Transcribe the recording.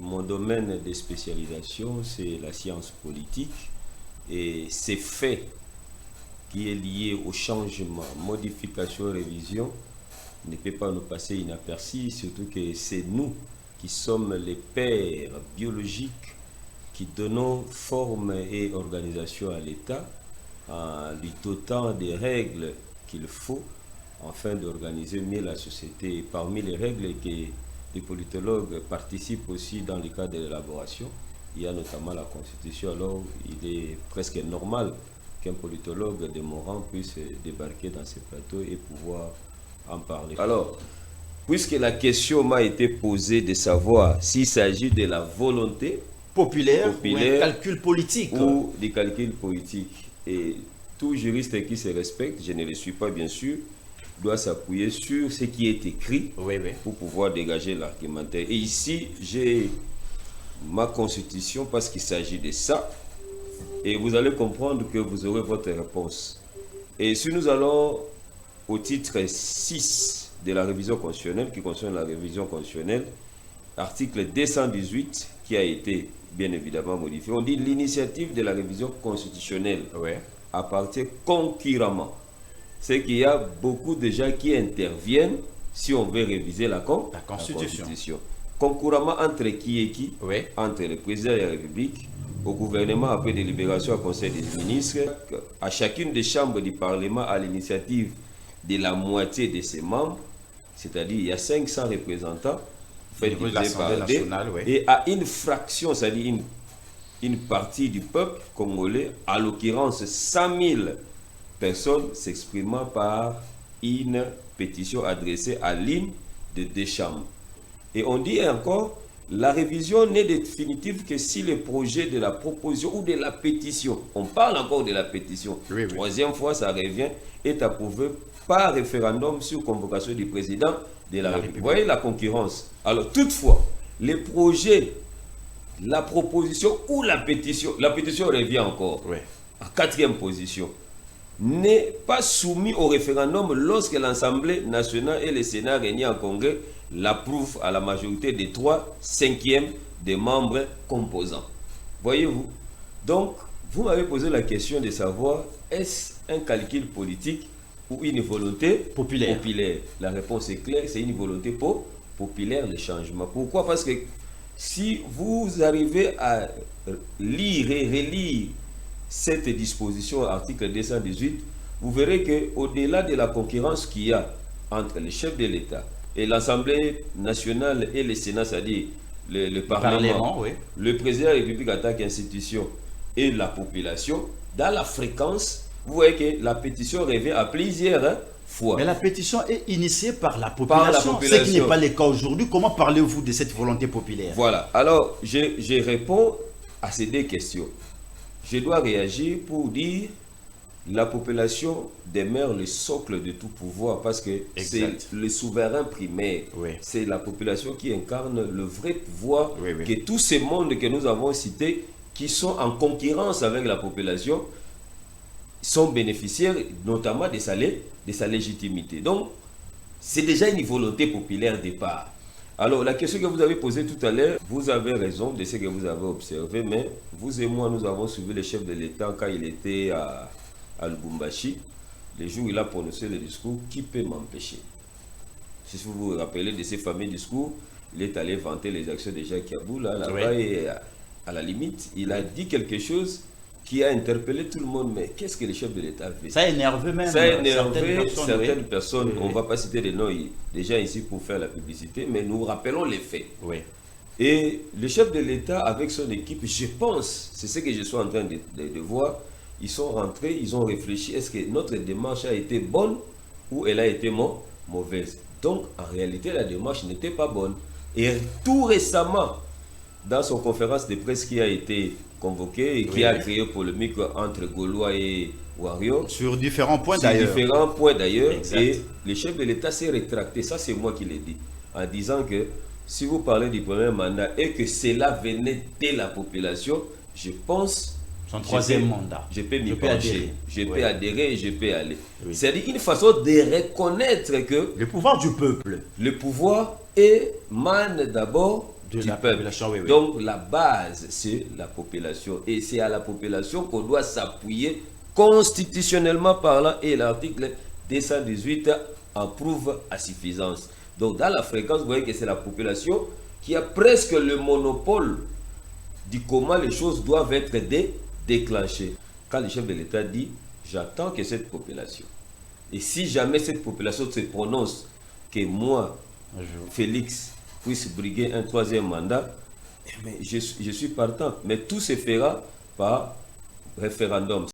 mon domaine de spécialisation, c'est la science politique. Et ces faits qui est lié au changement, modification, révision, ne peut pas nous passer inaperçu, surtout que c'est nous qui sommes les pères biologiques qui donnons forme et organisation à l'État en lui dotant des règles qu'il faut afin d'organiser mieux la société. Et parmi les règles que les politologues participent aussi dans le cadre de l'élaboration, il y a notamment la Constitution. Alors il est presque normal qu'un politologue de mon rang puisse débarquer dans ces plateaux et pouvoir en parler. Alors, puisque la question m'a été posée de savoir s'il s'agit de la volonté populaire ou un calcul politique. Ou des calculs politiques. Et tout juriste qui se respecte, je ne le suis pas bien sûr, doit s'appuyer sur ce qui est écrit pour pouvoir dégager l'argumentaire. Et ici, j'ai ma constitution parce qu'il s'agit de ça. Et vous allez comprendre que vous aurez votre réponse. Et si nous allons au titre 6 de la révision constitutionnelle, qui concerne la révision constitutionnelle, article 218, qui a été bien évidemment modifié, on dit l'initiative de la révision constitutionnelle appartient concurremment. C'est qu'il y a beaucoup de gens qui interviennent si on veut réviser la Constitution. Concurremment entre qui et qui? Entre le président de la République, au gouvernement après délibération au Conseil des ministres, à chacune des chambres du Parlement à l'initiative de la moitié de ses membres, c'est-à-dire il y a 500 représentants, et à une fraction, c'est-à-dire une partie du peuple congolais, à l'occurrence 100 000 personnes s'exprimant par une pétition adressée à l'une de deux chambres. Et on dit encore, la révision n'est définitive que si le projet de la proposition ou de la pétition, on parle encore de la pétition, troisième fois ça revient, est approuvé par référendum sur convocation du président de la République. Vous voyez la concurrence. Alors toutefois, les projets, la proposition ou la pétition revient encore en quatrième position, n'est pas soumis au référendum lorsque l'Assemblée nationale et le Sénat réunis en congrès l'approuvent à la majorité des 3/5 des membres composants. Voyez-vous? Donc, vous m'avez posé la question de savoir, est-ce un calcul politique ou une volonté populaire? La réponse est claire, c'est une volonté populaire, le changement. Pourquoi? Parce que si vous arrivez à lire et relire cette disposition, article 218, vous verrez qu'au-delà de la concurrence qu'il y a entre les chefs de l'État et l'Assemblée nationale et le Sénat, c'est-à-dire le Parlement, le président de la République en tant qu'institution et la population, dans la fréquence, vous voyez que la pétition revient à plusieurs fois. Mais la pétition est initiée par la population, ce qui n'est pas le cas aujourd'hui. Comment parlez-vous de cette volonté populaire? Voilà, alors je réponds à ces deux questions. Je dois réagir pour dire la population demeure le socle de tout pouvoir parce que c'est le souverain primaire. C'est la population qui incarne le vrai pouvoir que tous ces mondes que nous avons cités, qui sont en concurrence avec la population, sont bénéficiaires notamment de sa légitimité. Donc, c'est déjà une volonté populaire de départ. Alors, la question que vous avez posée tout à l'heure, vous avez raison de ce que vous avez observé, mais vous et moi, nous avons suivi le chef de l'État quand il était à Lubumbashi, le jour où il a prononcé le discours, qui peut m'empêcher? Si vous vous rappelez de ces fameux discours, il est allé vanter les actions de Jacques Kabou, là-bas, et à la limite, il a dit quelque chose qui a interpellé tout le monde. Mais qu'est-ce que le chef de l'État fait? Ça a énervé même. Ça a énervé certaines personnes. On ne va pas citer les noms déjà ici pour faire la publicité, mais nous rappelons les faits. Et le chef de l'État, avec son équipe, je pense, c'est ce que je suis en train de voir, ils sont rentrés, ils ont réfléchi, est-ce que notre démarche a été bonne ou elle a été mauvaise? Donc, en réalité, la démarche n'était pas bonne. Et tout récemment, dans son conférence de presse qui a été convoquée et qui a créé polémique entre Gaulois et Wario. Sur différents points d'ailleurs. Et le chef de l'État s'est rétracté, ça c'est moi qui l'ai dit, en disant que si vous parlez du premier mandat et que cela venait de la population, je pense... Son troisième mandat. Je peux m'y pencher. Je peux adhérer et je peux aller. C'est-à-dire une façon de reconnaître que... Le pouvoir du peuple. Le pouvoir émane d'abord de la population. Oui, oui. Donc la base, c'est la population. Et c'est à la population qu'on doit s'appuyer constitutionnellement parlant. Et l'article 218 en prouve à suffisance. Donc dans la fréquence, vous voyez que c'est la population qui a presque le monopole du comment les choses doivent être déclenchées. Quand le chef de l'État dit, j'attends que cette population, et si jamais cette population se prononce que moi, Félix, puisse briguer un troisième mandat, je suis partant. Mais tout se fera par référendum.